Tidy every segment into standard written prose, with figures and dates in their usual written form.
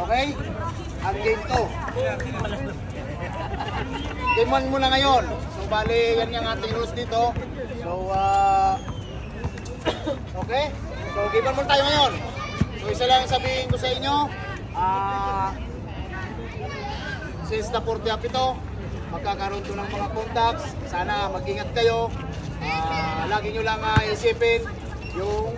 Okay? Ang game 2. Game 1 muna ngayon. So, bali, yan yung ating rules dito. So, okay? So, game 1 muna tayo ngayon. So, isa lang sabihin ko sa inyo. Since na 40 up ito, magkakaroon to ng mga contacts. Sana mag-ingat kayo. Lagi nyo lang isipin yung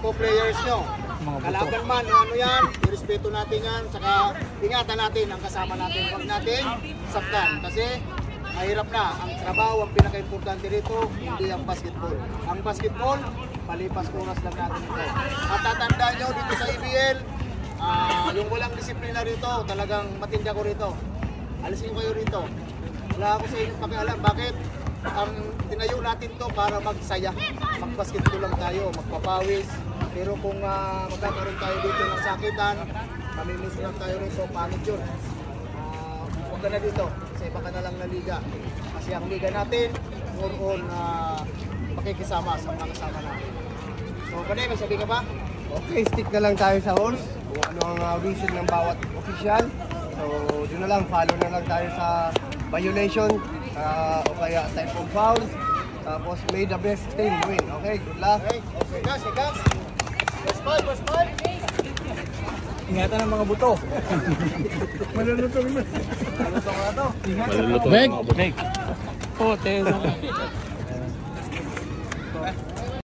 co-players nyo. Kalaban man, ano yan, irespeto natin yan, saka ingatan natin ang kasama natin. Huwag natin saktan kasi mahirap na. Ang trabaho, ang pinaka-importante rito, hindi ang basketball. Ang basketball, palipas oras lang natin ito. At tatandaan nyo dito sa EBL, yung walang disiplina rito, talagang matindi ko rito. Alisin kayo rito. Wala ako sa inyo pakialam. Bakit? Ang tinayo natin to para magsaya. Mag-basketball lang tayo, magpapawis. Pero kung magkakaroon tayo dito ng sakitan, mamimiss lang tayo rin. So, pangit yun. Huwag ka na dito. Sa iba ka na lang na liga. Kasi ang liga natin, more on makikisama sa mga kasama natin. So, Panay, may sabi ka ba? Okay, stick na lang tayo sa rules. Kung ano ang vision ng bawat official. So, yun na lang, follow na lang tayo sa violation o kaya type of foul. Tapos, may the best team win. Okay, good luck. Okay, guys. First ball. Ingatan ng mga buto. Malulutong na. Malulutong na to. Malulutong ng mga buto.